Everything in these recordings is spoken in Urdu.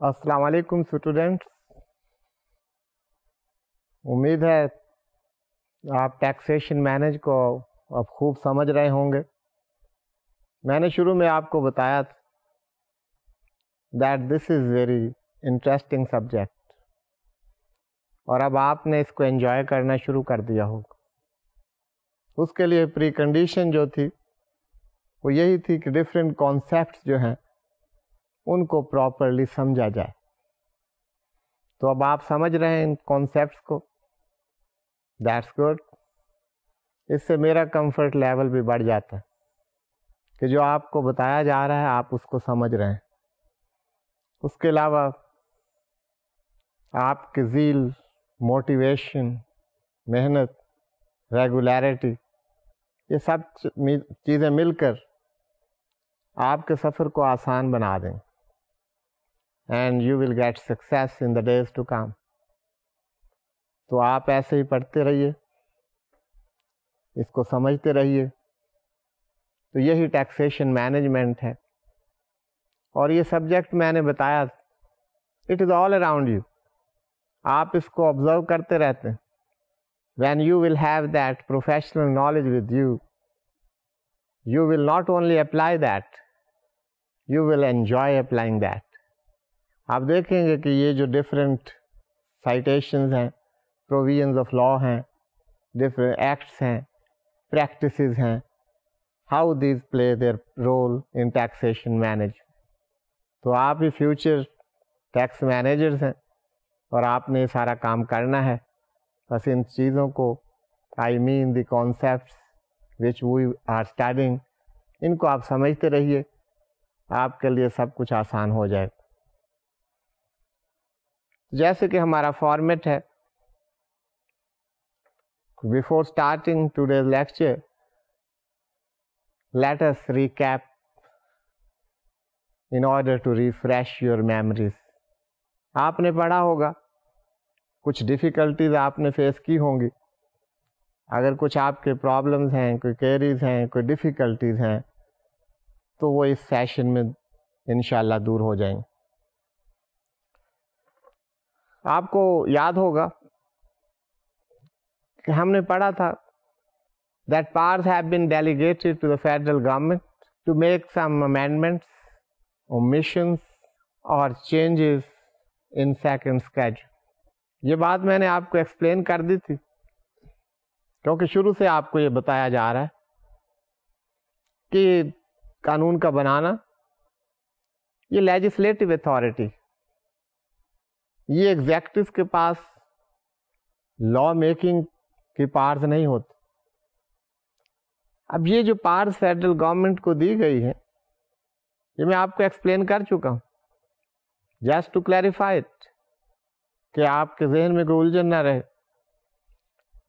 السلام علیکم اسٹوڈینٹس، امید ہے آپ ٹیکسیشن مینج کو اب خوب سمجھ رہے ہوں گے۔ میں نے شروع میں آپ کو بتایا تھا that this is very interesting subject, اور اب آپ نے اس کو انجوائے کرنا شروع کر دیا ہوگا۔ اس کے لیے پری کنڈیشن جو تھی وہ یہی تھی کہ ڈفرینٹ کانسیپٹس جو ہیں ان کو پراپرلی سمجھا جائے۔ تو اب آپ سمجھ رہے ہیں ان کانسیپٹس کو، دیٹس گڈ۔ اس سے میرا کمفرٹ لیول بھی بڑھ جاتا ہے کہ جو آپ کو بتایا جا رہا ہے آپ اس کو سمجھ رہے ہیں۔ اس کے علاوہ آپ کے ذیل، موٹیویشن، محنت، ریگولیرٹی، یہ سب چیزیں مل کر آپ کے سفر کو آسان بنا دیں، and you will get success in the days to come. تو آپ ایسے ہی پڑھتے رہیے، اس کو سمجھتے رہیے۔ تو یہی ٹیکسیشن مینجمنٹ ہے، اور یہ سبجیکٹ میں نے بتایا it is all around you. آپ اس کو آبزرو کرتے رہتے ہیں۔ When you will have that professional knowledge with you, you will not only apply that, you will enjoy applying that۔ آپ دیکھیں گے کہ یہ جو ڈفرینٹ سائٹیشنز ہیں، پروویژنز آف لا ہیں، ڈفرینٹ ایکٹس ہیں، پریکٹسز ہیں، how these play their role in taxation manage. تو آپ بھی فیوچر ٹیکس مینیجرز ہیں اور آپ نے یہ سارا کام کرنا ہے۔ بس ان چیزوں کو I mean the concepts which we are studying، ان کو آپ سمجھتے رہیے، آپ کے لیے سب کچھ آسان ہو جائے۔ جیسے کہ ہمارا فارمیٹ ہے، before starting today's lecture let us recap in order to refresh your memories۔ آپ نے پڑھا ہوگا، کچھ ڈیفیکلٹیز آپ نے فیس کی ہوں گی۔ اگر کچھ آپ کے پرابلمز ہیں، کوئی کیریز ہیں، کوئی ڈیفیکلٹیز ہیں، تو وہ اس سیشن میں انشاءاللہ دور ہو جائیں گے۔ آپ کو یاد ہوگا کہ ہم نے پڑھا تھا that powers have been delegated to the federal government to make some amendments, omissions or changes in second schedule۔ یہ بات میں نے آپ کو ایکسپلین کر دی تھی، کیونکہ شروع سے آپ کو یہ بتایا جا رہا ہے کہ قانون کا بنانا یہ لیجسلیٹو اتھارٹی، یہ ایگزیکٹو کے پاس لا میکنگ کی پاورز نہیں ہوتی۔ اب یہ جو پاورز فیڈرل گورنمنٹ کو دی گئی ہے، یہ میں آپ کو ایکسپلین کر چکا ہوں، جسٹ ٹو کلیریفائی اٹ، کہ آپ کے ذہن میں کوئی الجھن نہ رہے۔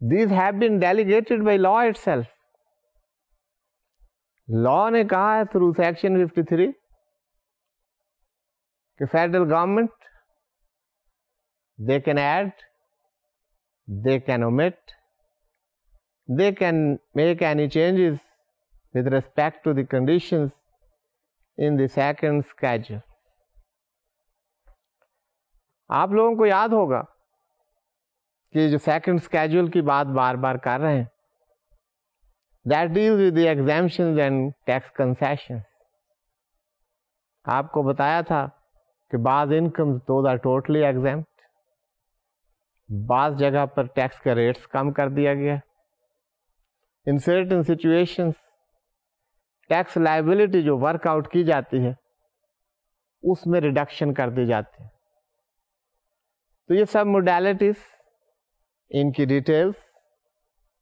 These have been delegated by law itself۔ لا نے کہا ہے through section 53 کہ federal government they can add, they can omit, they can make any changes with respect to the conditions in the second schedule۔ آپ لوگوں کو یاد ہوگا کہ جو سیکنڈ اسکیجول کی بات بار بار کر رہے ہیں، that deals with the exemptions and tax concession. آپ کو بتایا تھا کہ بعض incomes those are totally exempt, بعض جگہ پر ٹیکس کے ریٹس کم کر دیا گیا۔ In certain situations tax liability جو ورک آؤٹ کی جاتی ہے اس میں ریڈکشن کر دی جاتی ہے۔ تو یہ سب موڈیلٹیز، ان کی ڈیٹیلز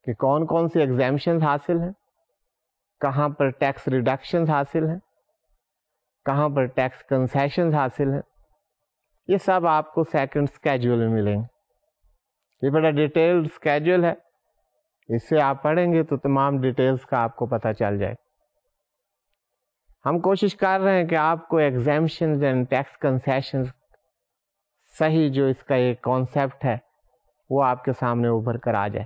کہ کون کون سی ایگزیمپشنز حاصل ہیں، کہاں پر ٹیکس ریڈکشنز حاصل ہیں، کہاں پر ٹیکس کنسیشنز حاصل ہیں، یہ سب آپ کو سیکنڈ اسکیجول میں ملیں گے۔ یہ بڑا ڈیٹیلڈ اسکیجول ہے، اس سے آپ پڑھیں گے تو تمام ڈیٹیلز کا آپ کو پتہ چل جائے۔ ہم کوشش کر رہے ہیں کہ آپ کو ایگزیمپشنز اینڈ ٹیکس کنسیشنز صحیح جو اس کا ایک کانسیپٹ ہے وہ آپ کے سامنے ابھر کر آ جائے۔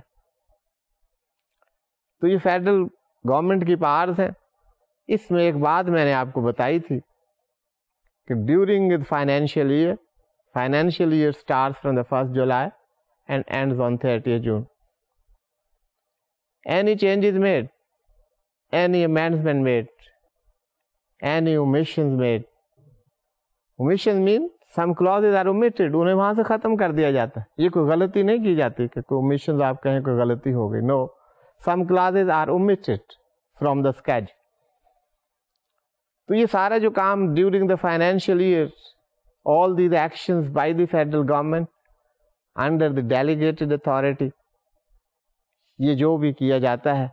تو یہ فیڈرل گورنمنٹ کی پاورز ہیں۔ اس میں ایک بات میں نے آپ کو بتائی تھی کہ during the financial year starts from the 1st July and ends on 30th June. Any changes made, any amendment made, any omissions made. Omissions mean some clauses are omitted, انہیں وہاں سے ختم کر دیا جاتا ہے. یہ کوئی غلطی نہیں کی جاتی کہ کوئی omissions آپ کہیں کوئی غلطی ہو گئی. No, some clauses are omitted from the schedule. تو یہ سارا جو کام during the financial year, all these actions by the federal government under the delegated authority, یہ جو بھی کیا جاتا ہے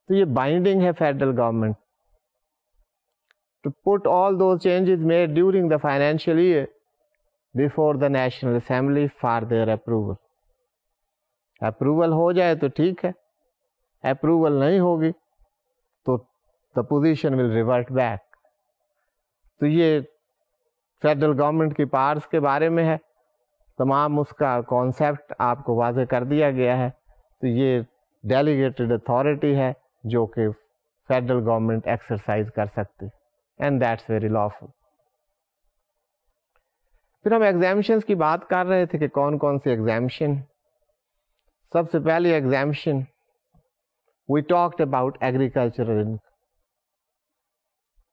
تو یہ بائنڈنگ ہے federal government to put all those changes made during the financial year before the National Assembly for their approval. Approval ہو جائے تو ٹھیک ہے, approval نہیں ہوگی تو the position will revert back. تو یہ فیڈرل گورنمنٹ کی پاورز کے بارے میں ہے, تمام اس کا کانسیپٹ آپ کو واضح کر دیا گیا ہے. تو یہ ڈیلیگیٹڈ اتھارٹی ہے جو کہ فیڈرل گورنمنٹ ایکسرسائز کر سکتی, اینڈ دیٹس ویری لافل. پھر ہم ایگزامشنس کی بات کر رہے تھے کہ کون کون سی ایگزامشن. سب سے پہلی exemption we talked about agricultural income.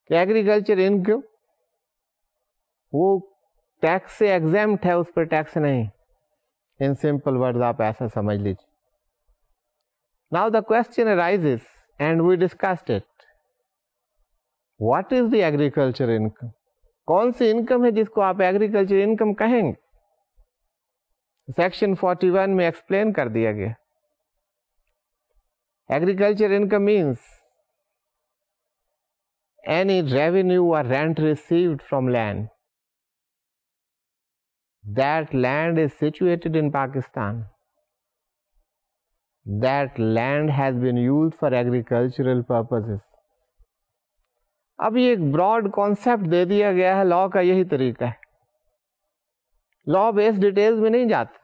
کہ ایگریکلچر انکم وہ ٹیکس سے ایگزیمپٹ ہے, اس پر ٹیکس نہیں. ان سمپل ورڈز آپ ایسا سمجھ لیجیے. Now the question arises, and we discussed it. What is the agriculture income? کون سی انکم ہے جس کو آپ ایگریکلچر انکم کہیں گے؟ سیکشن 41 میں ایکسپلین کر دیا گیا. Agriculture income means any revenue or rent received from land. That land is situated in Pakistan. That land has been used for agricultural purposes. اب یہ ایک براڈ کانسیپٹ دے دیا گیا ہے. لا کا یہی طریقہ ہے, لا بیس ڈیٹیلز میں نہیں جاتا.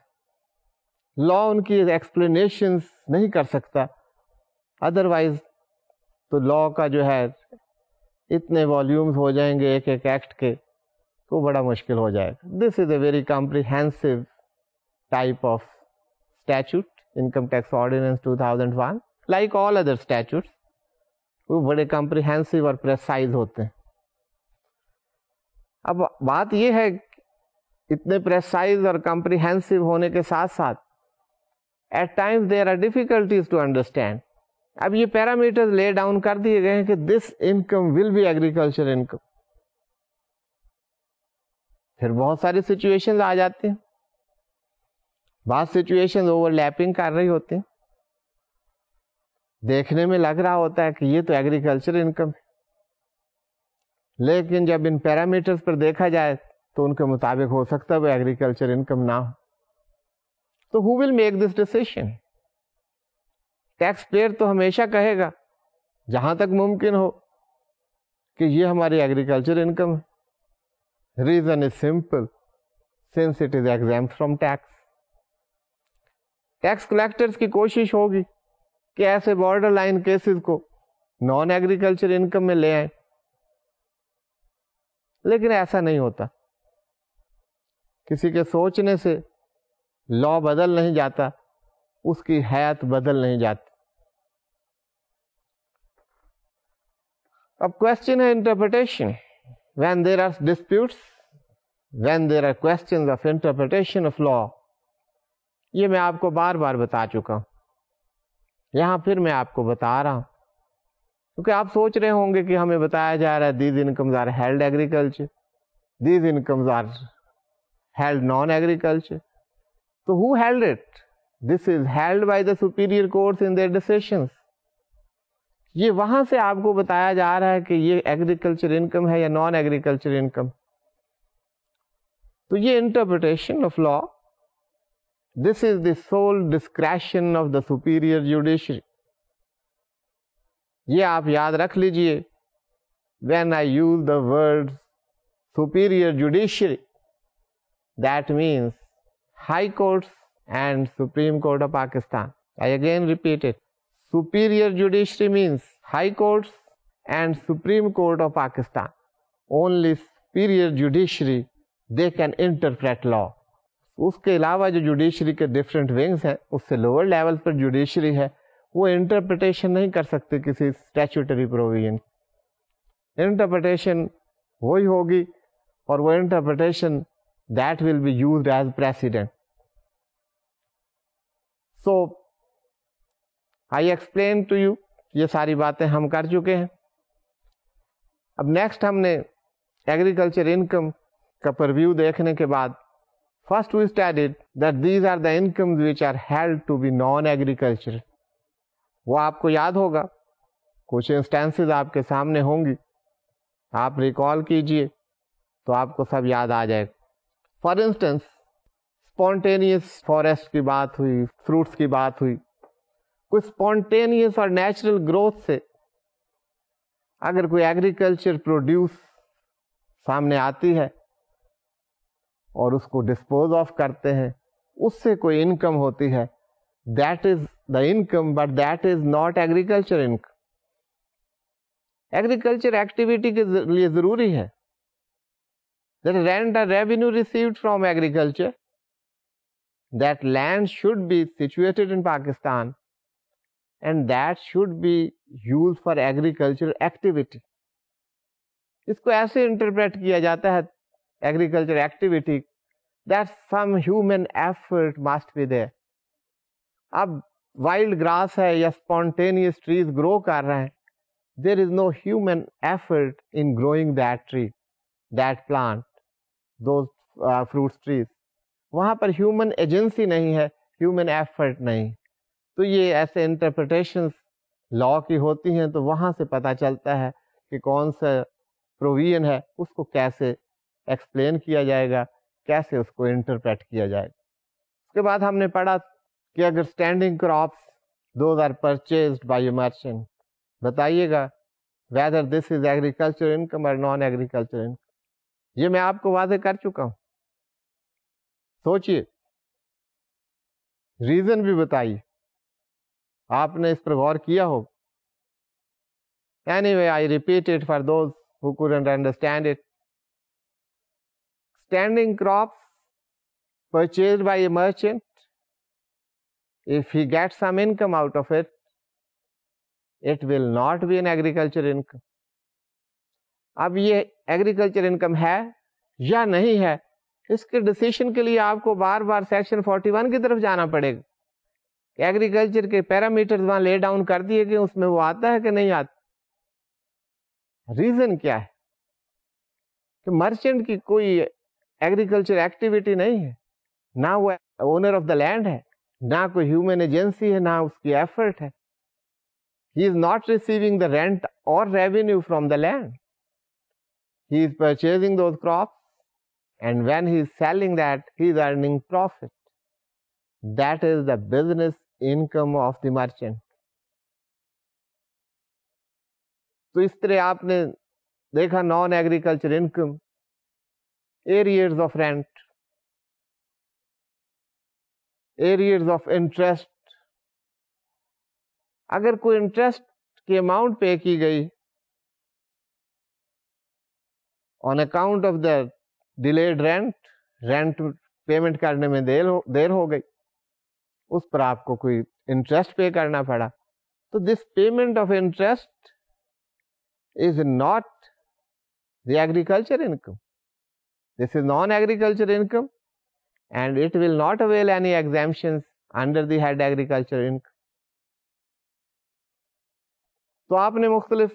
لا ان کی ایکسپلینیشنز نہیں کر سکتا, ادروائز تو لا کا جو ہے اتنے والیومز ہو جائیں گے ایک ایک ایکٹ کے, تو بڑا مشکل ہو جائے گا. This is a very comprehensive type of statute, income tax ordinance 2001, like all other statutes, وہ بڑے کمپریہینسو اور پریسائز ہوتے ہیں. اب بات یہ ہے اتنے پریسائز اور کمپریہینسو ہونے کے ساتھ ساتھ at times there are difficulties to understand. اب یہ پیرامیٹرز لے ڈاؤن کر دیے گئے ہیں کہ this income will be agriculture income. پھر بہت ساری سچویشنز آ جاتی ہیں, بعض سچویشنز اوور لیپنگ کر رہی ہوتی ہیں, دیکھنے میں لگ رہا ہوتا ہے کہ یہ تو ایگریکلچر انکم ہے, لیکن جب ان پیرامیٹرز پر دیکھا جائے تو ان کے مطابق ہو سکتا ہے وہ ایگریکلچر انکم نہ ہو. تو who will make this decision? Taxpayer تو ہمیشہ کہے گا جہاں تک ممکن ہو کہ یہ ہماری ایگریکلچر انکم ہے. Reason is simple, since it is exempt from tax. Tax collectors کی کوشش ہوگی کہ ایسے بارڈر لائن کیسز کو نان ایگریکلچر انکم میں لے آئیں, لیکن ایسا نہیں ہوتا. کسی کے سوچنے سے لا بدل نہیں جاتا, اس کی حیات بدل نہیں جاتی. اب کوشچن ہے interpretation. When there are disputes, when there are questions of interpretation of law, یہ میں آپ کو بار بار بتا چکا ہوں, یہاں پھر میں آپ کو بتا رہا ہوں, کیونکہ آپ سوچ رہے ہوں گے کہ ہمیں بتایا جا رہا ہے these incomes are held agriculture, these incomes are held non-agriculture. So who held it? This is held by the superior courts in their decisions. یہ وہاں سے آپ کو بتایا جا رہا ہے کہ یہ ایگریکلچر انکم ہے یا نان ایگریکلچر انکم. تو یہ interpretation of law, this is the civil discretion of the superior judiciary. یہ آپ یاد رکھ لیجئے. When I use the word superior judiciary, that means high courts and supreme court of Pakistan. I again repeat it. Superior judiciary means High Courts and Supreme Court of Pakistan. Only superior judiciary, they can interpret law. اس کے علاوہ جو جوڈیشری کے ڈفرینٹ ونگس ہیں اس سے لوور لیول پر جوڈیشری ہے وہ انٹرپریٹیشن نہیں کر سکتے کسی اسٹیچوٹری پروویژن. انٹرپریٹیشن وہی ہوگی اور وہ interpretation that will be used as precedent. So I explain to you, یہ ساری باتیں ہم کر چکے ہیں. اب نیکسٹ ہم نے ایگریکلچر انکم کا پرویو دیکھنے کے بعد first we studied that these are the incomes which are held to be non-agricultural. وہ آپ کو یاد ہوگا, کچھ انسٹانسز آپ کے سامنے ہوں گی, آپ ریکال کیجئے تو آپ کو سب یاد آ جائے. فار انسٹنس اسپونٹینیس فارسٹ کی بات ہوئی, فروٹس کی بات ہوئی. کوئی اسپونٹینیس اور نیچرل گروتھ سے اگر کوئی ایگریکلچر پروڈیوس سامنے آتی ہے اور اس کو ڈسپوز آف کرتے ہیں, اس سے کوئی انکم ہوتی ہے, that is the income, but that is not agriculture income. Agriculture activity کے لیے ضروری ہے that rent or revenue received from agriculture, that land should be situated in Pakistan and that should be used for agricultural activity. اس کو ایسے انٹرپریٹ کیا جاتا ہے agriculture activity that some human effort must be there. اب وائلڈ گراس ہے یا spontaneous trees گرو کر رہے ہیں, there is no human effort in growing that tree, that plant, those fruit trees. وہاں پر ہیومن ایجنسی نہیں ہے, ہیومن ایفرٹ نہیں. تو یہ ایسے انٹرپریٹیشنز لا کی ہوتی ہیں, تو وہاں سے پتہ چلتا ہے کہ کون سا پروویژن ہے, اس کو کیسے ایکسپلین کیا جائے گا, کیسے اس کو انٹرپریٹ کیا جائے گا. اس کے بعد ہم نے پڑھا کہ اگر standing crops those are purchased by a merchant, بتائیے گا whether this is agriculture income or non agriculture income. یہ میں آپ کو واضح کر چکا ہوں, سوچئے, ریزن بھی بتائیے, آپ نے اس پر غور کیا ہو. Anyway I repeat it for those who couldn't understand it. Standing crops purchased by a merchant, if he gets some income out of it, it will not be an agriculture income. اب یہ ایگریکلچر انکم ہے یا نہیں ہے, اس کے ڈسیشن کے لیے آپ کو بار بار سیکشن 41 کی طرف جانا پڑے گا. ایگریکلچر کے پیرامیٹرز وہاں لے ڈاؤن کر دیے کہ اس میں وہ آتا ہے کہ نہیں آتا. ریزن کیا ہے کہ مرچنٹ کی کوئی ایگریکلچر ایکٹیویٹی نہیں ہے, نہ وہ اونر آف دا لینڈ ہے, نہ کوئی ہیومن ایجنسی ہے, نہ اس کی ایفرٹ ہے. He is not receiving the rent or revenue from the land. He is purchasing those crops and when he is selling that he is earning profit. That is the business income of the merchant. تو اس طرح آپ نے دیکھا non agriculture income, arrears of rent, arrears of interest. اگر کوئی انٹرسٹ کی اماؤنٹ پے کی گئی on account of the delayed rent, rent payment کرنے میں دیر ہو گئی, اس پر آپ کو کوئی انٹرسٹ پے کرنا پڑا, تو this payment of interest is not the agriculture income. This is non-agriculture income and it will not avail any exemptions under the head agriculture income. تو آپ نے مختلف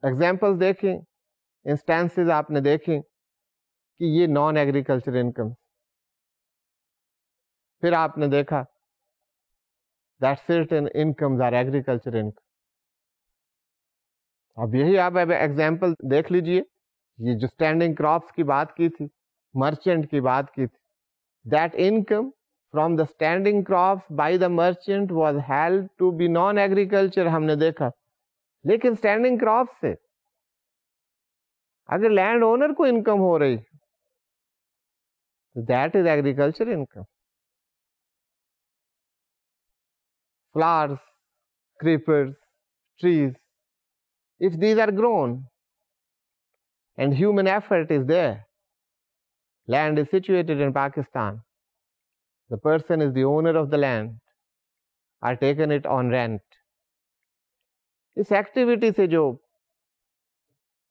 ایگزامپلس دیکھیں, انسٹانسز آپ نے دیکھیں کہ یہ نان ایگریکلچر انکم. پھر آپ نے دیکھا that certain incomes are agriculture income. اب یہی آپ ایگزامپل دیکھ لیجئے, یہ جو اسٹینڈنگ کراپس کی بات کی تھی, مرچنٹ کی بات کی تھی, that income from the standing crops by the merchant was held to be non-agriculture, ہم نے دیکھا. لیکن اسٹینڈنگ کراپس سے اگر لینڈ اونر کو انکم ہو رہی تو that is agriculture income. Flowers, creepers, trees, if these are grown and human effort is there. Land is situated in Pakistan. The person is the owner of the land or taken it on rent. اس ایکٹیویٹی سے جو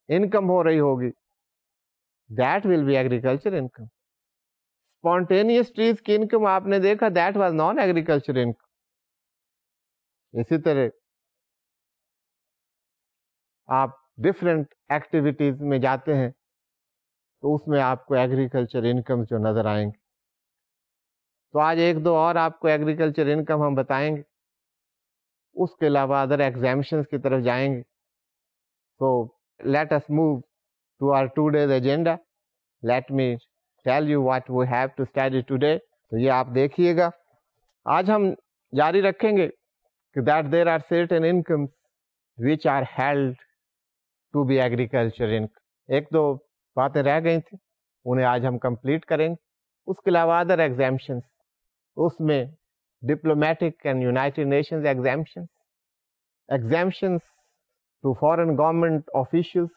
انکم ہو رہی ہوگی that will be agriculture income. Spontaneous trees کی انکم آپ نے دیکھا that was non agriculture income. اسی طرح آپ ڈفرینٹ ایکٹیویٹیز میں جاتے ہیں تو اس میں آپ کو ایگریکلچر انکم جو نظر آئیں گے. تو آج ایک دو اور آپ کو ایگریکلچر انکم ہم بتائیں گے. اس کے علاوہ ادر ایگزامشنز کی طرف جائیں گے. So let us move to our today's agenda. Let me tell you what we have to study today. تو یہ آپ دیکھیے گا. آج ہم جاری رکھیں گے کہ that there are certain incomes which are held to be agriculture income. ایک دو باتیں رہ گئی تھیں, انہیں آج ہم کمپلیٹ کریں گے. اس کے علاوہ ادر ایگزامشنز, اس میں diplomatic and United nations exemptions to foreign government officials,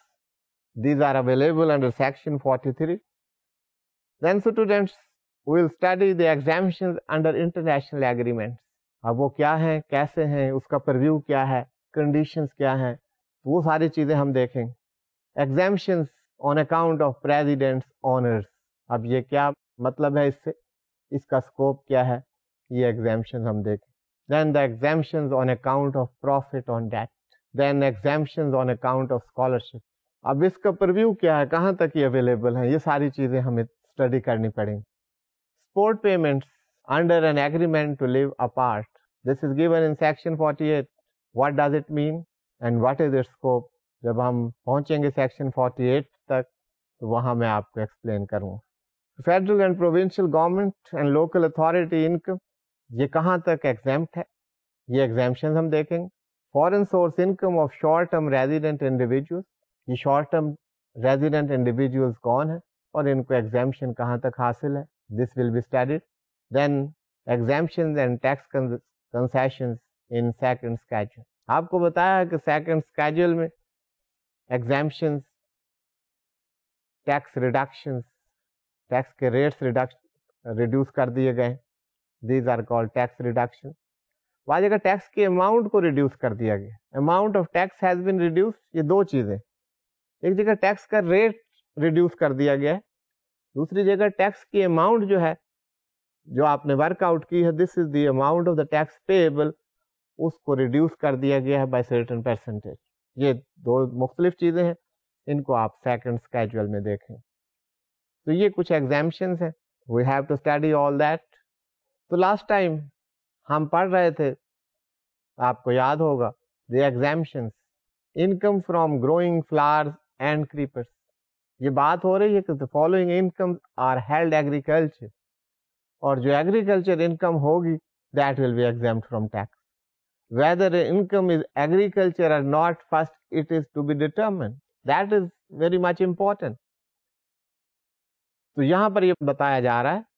these are available under section 43. Then students will study the exemptions under international agreements. اب وہ کیا ہیں, کیسے ہیں, اس کا پرویو کیا ہے, کنڈیشنز کیا ہیں, وہ ساری چیزیں ہم دیکھیں. exemptions on account of president's honors. اب یہ کیا مطلب ہے, اس سے اس کا اسکوپ کیا ہے, یہ exemptions ہم دیکھیں. Then the exemptions on account of profit on debt. Then exemptions on account of scholarship. اب اس کا پرویو کیا ہے, کہاں تک یہ اویلیبل ہیں, یہ ساری چیزیں ہمیں اسٹڈی کرنی پڑیں گی. Sport payments under an agreement to live apart. This is given in section 48. What does it mean and what is its scope? جب ہم پہنچیں گے section 48 تک تو وہاں میں آپ کو ایکسپلین کروں. Federal and provincial government and local authority income. یہ کہاں تک ایگزیمپٹ ہے, یہ ایگزیمشن ہم دیکھیں گے. Foreign source income of short term resident individuals. یہ شارٹ ٹرم ریزیڈنٹ انڈیویجولس کون ہیں اور ان کو ایگزیمشن کہاں تک حاصل ہے, this will be studied. Then exemptions and tax concessions in second schedule. آپ کو بتایا ہے کہ سیکنڈ اسکیجول میں ایگزیمشنز, ٹیکس ریڈکشنز, ٹیکس کے ریٹس ریڈیوس کر دیے گئے. These are called tax reduction. بعض جگہ ٹیکس کے اماؤنٹ کو ریڈیوس کر دیا گیا. Amount of tax has been reduce. یہ دو چیزیں, ایک جگہ ٹیکس کا ریٹ ریڈیوس کر دیا گیا ہے, دوسری جگہ ٹیکس کی اماؤنٹ جو ہے جو آپ نے ورک آؤٹ کی ہے, this is the amount of the tax payable, اس کو ریڈیوس کر دیا گیا ہے بائی سرٹن پرسنٹیج. یہ دو مختلف چیزیں ہیں, ان کو آپ سیکنڈ اسکیجول میں دیکھیں. تو یہ کچھ ایگزامشنز ہیں. We have to study all that. تو لاسٹ ٹائم ہم پڑھ رہے تھے, آپ کو یاد ہوگا, the exemptions income from growing flowers and creepers. یہ بات ہو رہی ہے کہ the following incomes are held agriculture, اور جو ایگریکلچر انکم ہوگی that will be exempt from tax. Whether income is agriculture or not, first it is to be determined. That is very much important. تو یہاں پر یہ بتایا جا رہا ہے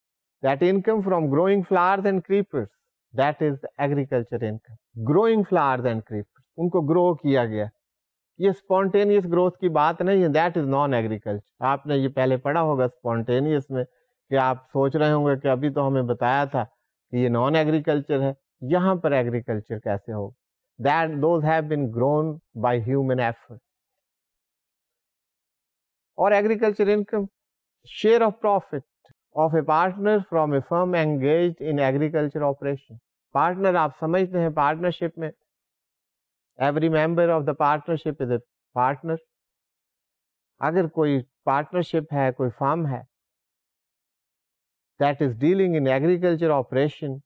that income from growing flowers and creepers, that is agriculture income. Growing flowers and creepers, ان کو گرو کیا گیا. یہ اسپونٹینیس گروتھ کی بات نہیں ہے, دیٹ از نان ایگریکلچر. آپ نے یہ پہلے پڑھا ہوگا اسپونٹینیس میں, کہ آپ سوچ رہے ہوں گے کہ ابھی تو ہمیں بتایا تھا کہ یہ نان ایگریکلچر ہے, یہاں پر ایگریکلچر کیسے ہوگا. That those have been grown by human effort. اور agriculture income, share of profit of a partner from a firm engaged in agriculture operation. Partner آپ سمجھتے ہیں پارٹنرشپ میں every member of the partnership is a partner. اگر کوئی پارٹنرشپ ہے, کوئی فرم ہے that is dealing in agriculture operation,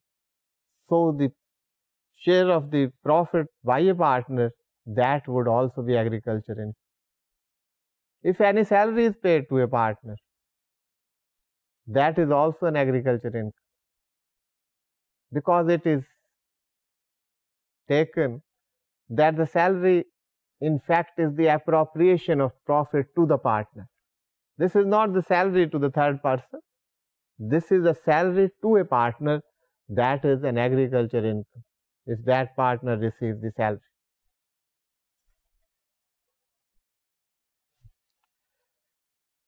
so the share of the profit by a partner, that would also be agriculture income. If any salary is paid to a partner, that is also an agriculture income, because it is taken that the salary in fact is the appropriation of profit to the partner. This is not the salary to the third person. This is a salary to a partner, that is an agriculture income, if that partner receives the salary.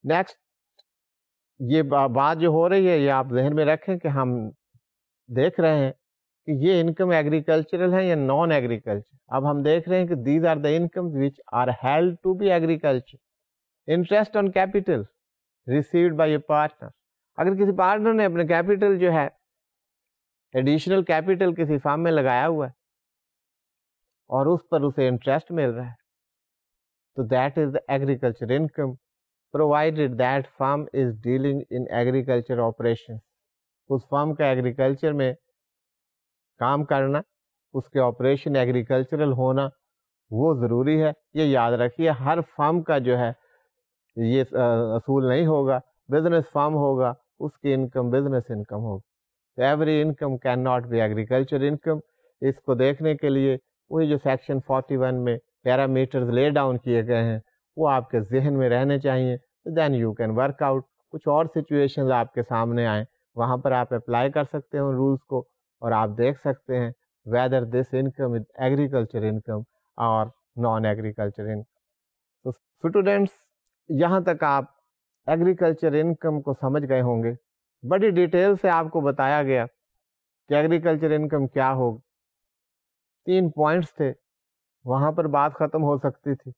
Next یہ بات جو ہو رہی ہے یہ آپ ذہن میں رکھیں کہ ہم دیکھ رہے ہیں کہ یہ انکم ایگریکلچرل ہے یا نان ایگریکلچر. اب ہم دیکھ رہے ہیں کہ these are the income which are held to be agriculture. Interest on capital received by a partner. اگر کسی پارٹنر نے اپنے کیپیٹل جو ہے ایڈیشنل کیپیٹل کسی فارم میں لگایا ہوا ہے اور اس پر اسے انٹرسٹ مل رہا ہے تو that is the agriculture income provided that farm is dealing in agriculture operations. اس فارم کا ایگریکلچر میں کام کرنا, اس کے آپریشن ایگریکلچرل ہونا وہ ضروری ہے. یہ یاد رکھیے ہر فارم کا جو ہے یہ اصول نہیں ہوگا. بزنس فارم ہوگا اس کی انکم بزنس انکم ہوگی. Every income can not be agriculture income. اس کو دیکھنے کے لیے وہی جو سیکشن 41 میں پیرامیٹرز لے ڈاؤن کیے گئے ہیں وہ آپ کے ذہن میں رہنے چاہیے. Then you can work out. کچھ اور سچویشنز آپ کے سامنے آئیں وہاں پر آپ اپلائی کر سکتے ہیں رولس کو اور آپ دیکھ سکتے ہیں whether this income is agriculture income or non agriculture income. تو اسٹوڈینٹس یہاں تک آپ ایگریکلچر انکم کو سمجھ گئے ہوں گے. بڑی ڈیٹیل سے آپ کو بتایا گیا کہ ایگریکلچر انکم کیا ہوگی. 3 پوائنٹس تھے, وہاں پر بات ختم ہو سکتی تھی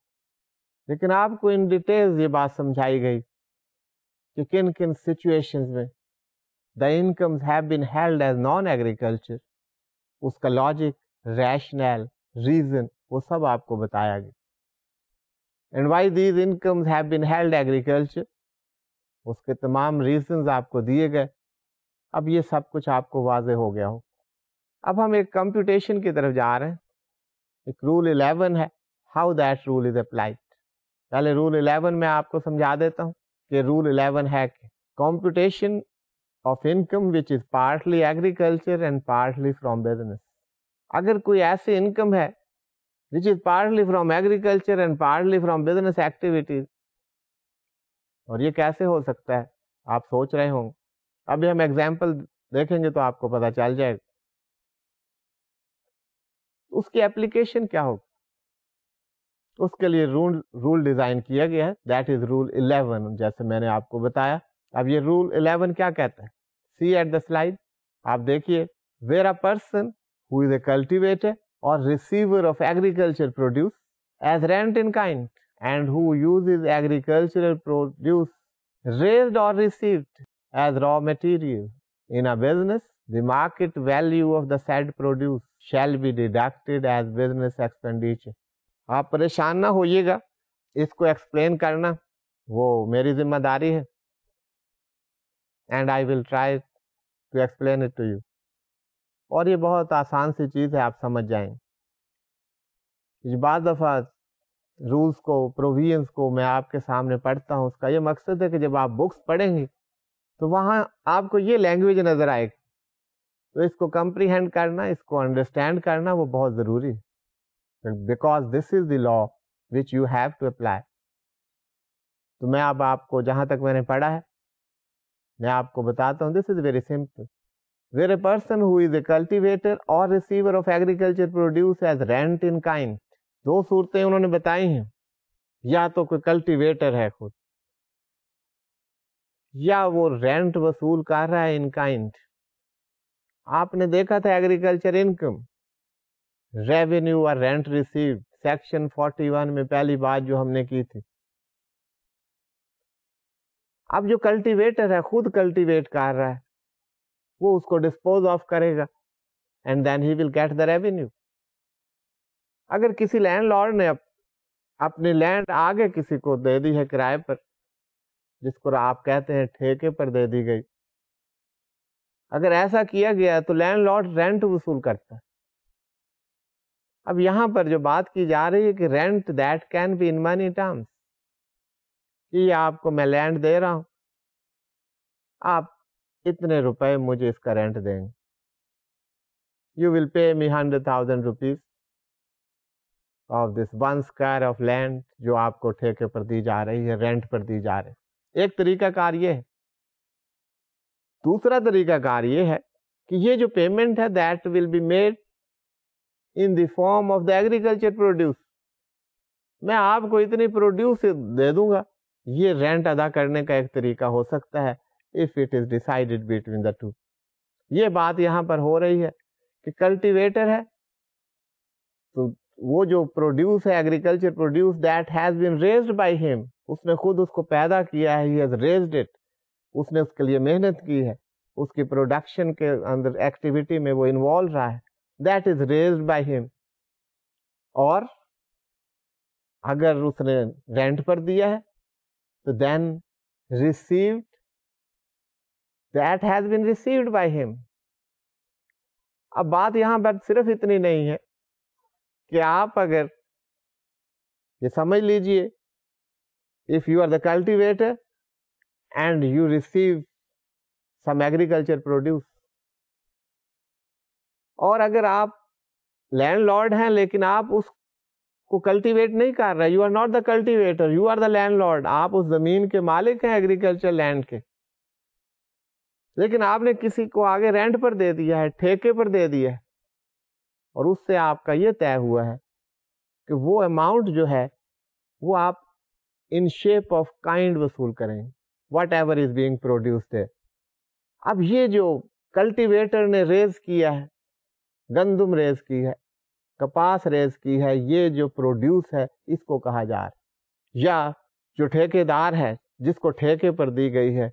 لیکن آپ کو ان ڈیٹیلز یہ بات سمجھائی گئی کہ کن کن سچویشنز میں the incomes have been held as non agriculture. اس کا لاجک, ریشنل, ریزن وہ سب آپ کو بتایا گیا. And why these incomes have been held agriculture, اس کے تمام ریزنز آپ کو دیے گئے. اب یہ سب کچھ آپ کو واضح ہو گیا ہو. اب ہم ایک کمپیوٹیشن کی طرف جا رہے ہیں. ایک رول 11 ہے, how that rule is applied. پہلے رول 11 میں آپ کو سمجھا دیتا ہوں کہ رول 11 ہے کہ computation of income which is partly agriculture and partly from business. اگر کوئی ایسی انکم ہے which is partly from agriculture and partly from business activities, اور یہ کیسے ہو سکتا ہے آپ سوچ رہے ہوں. ابھی ہم ایگزامپل دیکھیں گے تو آپ کو پتہ چل جائے گا. اس کی اپلیکیشن کیا ہوگی, اس کے لیے رول ڈیزائن کیا گیا ہے, دیٹ از رول 11 جیسے میں نے آپ کو بتایا. اب یہ رول 11 کیا کہتا ہے, سی ایٹ دا سلائڈ, آپ دیکھیے. Where a person who is a cultivator or receiver of agriculture produce as rent in kind and who uses agricultural produce raised or received as raw material in a business, the market value of the said produce shall be deducted as business expenditure. آپ پریشان نہ ہوئیے گا, اس کو ایکسپلین کرنا وہ میری ذمہ داری ہے. And I will try to explain it to you. اور یہ بہت آسان سی چیز ہے, آپ سمجھ جائیں. بعض دفعہ رولس کو, پروویژنس کو میں آپ کے سامنے پڑھتا ہوں, اس کا یہ مقصد ہے کہ جب آپ بکس پڑھیں گے تو وہاں آپ کو یہ لینگویج نظر آئے گی, تو اس کو کمپریہینڈ کرنا, اس کو انڈرسٹینڈ کرنا وہ بہت ضروری ہے. Because this is the law which you have to apply. تو میں اب آپ کو جہاں تک میں نے پڑھا ہے میں آپ کو بتاتا ہوں. This is very simple. Where a person who is a cultivator or receiver of agriculture produce as rent in kind. 2 صورتیں انہوں نے بتائی ہیں, یا تو کوئی کلٹیویٹر ہے خود, یا وہ رینٹ وصول کر رہا ہے ان کائنڈ. آپ نے دیکھا تھا ایگریکلچر انکم, ریونیو اور رینٹ ریسیوڈ, سیکشن 41 میں پہلی بات جو ہم نے کی تھی. اب جو کلٹیویٹر ہے خود کلٹیویٹ کر رہا ہے, وہ اس کو ڈسپوز آف کرے گا and then he will get the revenue. اگر کسی لینڈ لارڈ نے اپنی لینڈ آگے کسی کو دے دی ہے کرائے پر, جس کو آپ کہتے ہیں ٹھیکے پر دے دی گئی, اگر ایسا کیا گیا تو لینڈ لارڈ رینٹ وصول کرتا ہے. اب یہاں پر جو بات کی جا رہی ہے کہ rent that can be in money terms, کہ آپ کو میں لینڈ دے رہا ہوں, آپ اتنے روپے مجھے اس کا رینٹ دیں گے. You will pay me 100,000 rupees of this 1 square of land, جو آپ کو ٹھیکے پر دی جا رہی ہے, رینٹ پر دی جا رہی ہے. ایک طریقہ کار یہ ہے. دوسرا طریقہ کار یہ ہے کہ یہ جو پیمنٹ ہے that will be made in the form of the agriculture produce. میں آپ کو اتنی پروڈیوس دے دوں گا یہ رینٹ ادا کرنے کا ایک طریقہ ہو سکتا ہے if it is decided between the two. یہ بات یہاں پر ہو رہی ہے کہ کلٹیویٹر ہے تو وہ جو پروڈیوس ہے agriculture produce that has been raised by ہم، اس نے خود اس کو پیدا کیا ہے، ہی ہیز ریزڈ اٹ، اس نے اس کے لیے محنت کی ہے، اس کی پروڈکشن کے اندر ایکٹیویٹی میں وہ انوالو رہا ہے، دیٹ از ریزڈ بائی ہم. اور اگر اس نے رینٹ پر دیا ہے تو then received that has been received by him. اب بات یہاں پر صرف اتنی نہیں ہے کہ آپ اگر یہ سمجھ لیجئے if you are the cultivator and you receive some agriculture produce، اور اگر آپ لینڈ لارڈ ہیں لیکن آپ اس کو کلٹیویٹ نہیں کر رہے، you are not the cultivator, you are the landlord, آپ اس زمین کے مالک ہیں ایگریکلچر لینڈ کے، لیکن آپ نے کسی کو آگے رینٹ پر دے دیا ہے، ٹھیکے پر دے دیا ہے، اور اس سے آپ کا یہ طے ہوا ہے کہ وہ اماؤنٹ جو ہے وہ آپ ان شیپ آف کائنڈ وصول کریں گے، what ever is being produced ہے. اب یہ جو کلٹیویٹر نے ریز کیا ہے، گندم ریز کی ہے، کپاس ریز کی ہے، یہ جو پروڈیوس ہے اس کو کہا جا رہا ہے. یا جو ٹھیکے دار ہے جس کو ٹھیکے پر دی گئی ہے،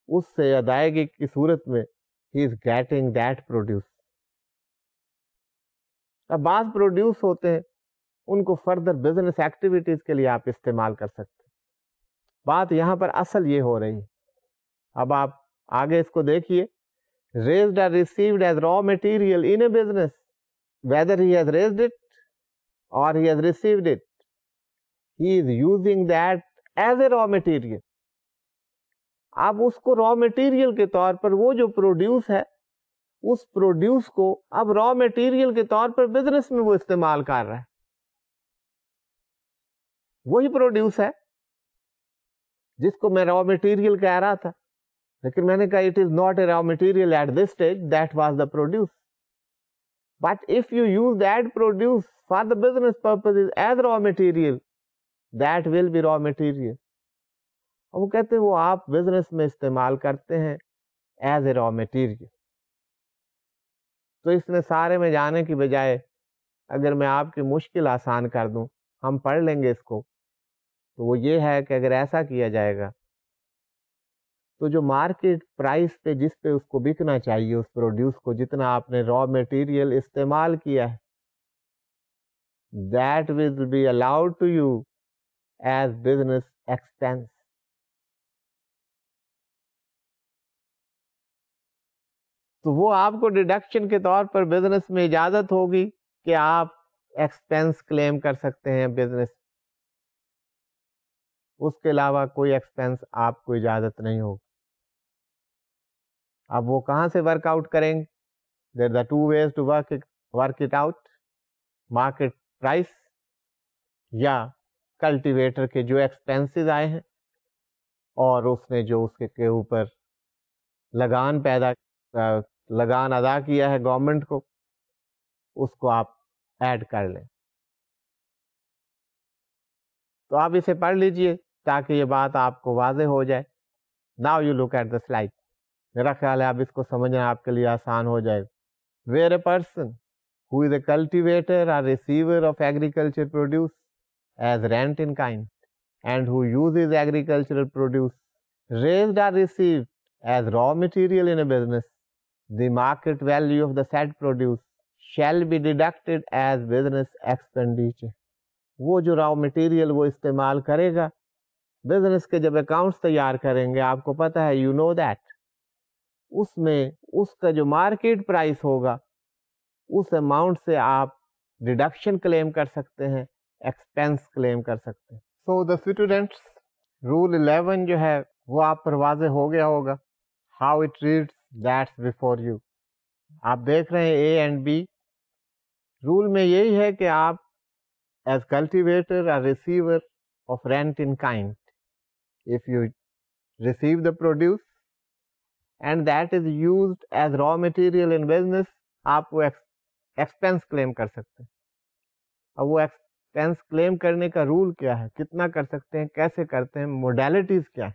اس سے ادائیگی کی صورت میں ہی از گیٹنگ دیٹ پروڈیوس. اب بعض پروڈیوس ہوتے ہیں ان کو فردر بزنس ایکٹیویٹیز کے لیے آپ استعمال کر سکتے ہیں. بات یہاں پر اصل یہ ہو رہی ہے. اب آپ آگے اس کو دیکھیے، raised or received as raw material in a business, whether he has raised it or he has received it, he is using that as a raw material. آپ اس کو را میٹیریل کے طور پر، وہ جو پروڈیوس ہے اس پروڈیوس کو اب را میٹیریل کے طور پر بزنس میں وہ استعمال کر رہا ہے. وہی پروڈیوس ہے جس کو میں را میٹیریل کہہ رہا تھا، لیکن میں نے کہا it is not a raw material at this stage, that was the produce. But if you use that produce for the business purpose as raw material, that will be raw material. اور وہ کہتے ہیں وہ آپ بزنس میں استعمال کرتے ہیں ایز اے را میٹیریل. تو اس میں سارے میں جانے کی بجائے اگر میں آپ کی مشکل آسان کر دوں، ہم پڑھ لیں گے اس کو، تو وہ یہ ہے کہ اگر ایسا کیا جائے گا تو جو مارکیٹ پرائس پہ جس پہ اس کو بکنا چاہیے اس پروڈیوس کو، جتنا آپ نے را میٹیریل استعمال کیا ہے، that will be allowed to you as business expense. تو وہ آپ کو ڈیڈکشن کے طور پر بزنس میں اجازت ہوگی کہ آپ ایکسپینس کلیم کر سکتے ہیں بزنس، اس کے علاوہ کوئی ایکسپینس آپ کو اجازت نہیں ہوگی. اب وہ کہاں سے ورک آؤٹ کریں گے؟ There are two ways to work it out, market price یا کلٹیویٹر کے جو ایکسپینسز آئے ہیں اور اس نے جو اس کے اوپر لگان ادا کیا ہے گورنمنٹ کو، اس کو آپ ایڈ کر لیں. تو آپ اسے پڑھ لیجئے تاکہ یہ بات آپ کو واضح ہو جائے. Now you look at the slide. میرا خیال ہے اب اس کو سمجھنا آپ کے لیے آسان ہو جائے گا. Where a person who is a cultivator or receiver of agriculture produce as rent in kind and who uses agricultural produce raised or received as raw material in a business, the market value of the said produce shall be deducted as business expenditure. وہ جو را مٹیریل وہ استعمال کرے گا بزنس کے جب اکاؤنٹس تیار کریں گے، آپ کو پتا ہے، یو نو دیٹ، اس میں اس کا جو مارکیٹ پرائس ہوگا اس اماؤنٹ سے آپ ڈیڈکشن کلیم کر سکتے ہیں، ایکسپینس کلیم کر سکتے ہیں. سو دا اسٹوڈینٹس، رول 11 جو ہے وہ آپ پر واضح ہو گیا ہوگا. How it reads that's before you. آپ دیکھ رہے ہیں اے اینڈ بی. رول میں یہی ہے کہ آپ as cultivator or receiver of rent in kind, if you receive the produce and that is used as raw material in business، آپ وہ ایکسپینس کلیم کر سکتے ہیں. اب وہ ایکسپینس کلیم کرنے کا رول کیا ہے, کتنا کر سکتے ہیں, کیسے کرتے ہیں, موڈیلٹیز کیا ہے,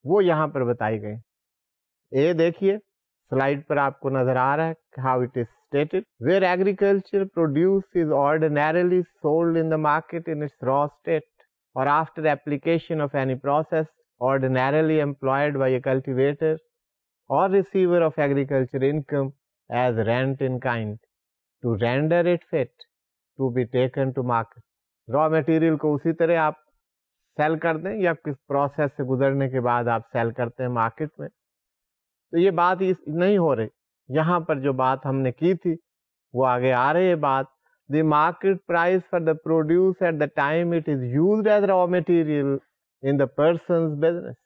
وہ یہاں پر بتائی گئی. اے دیکھیے سلائڈ پر آپ کو نظر آ رہا ہے how it is stated, where agriculture produce is ordinarily sold in the market in its را اسٹیٹ اور after application of any process ordinarily employed by a cultivator or receiver of agriculture income as rent in kind to render it fit to be taken to market. Raw material کو اسی طرح آپ سیل کر دیں یا کس پروسیس سے گزرنے کے بعد آپ سیل کرتے ہیں مارکیٹ میں. تو یہ بات نہیں ہو رہی, یہاں پر جو بات ہم نے کی تھی وہ آگے آ رہی ہے بات. The market price for the produce at the time it is used as raw material in the person's business.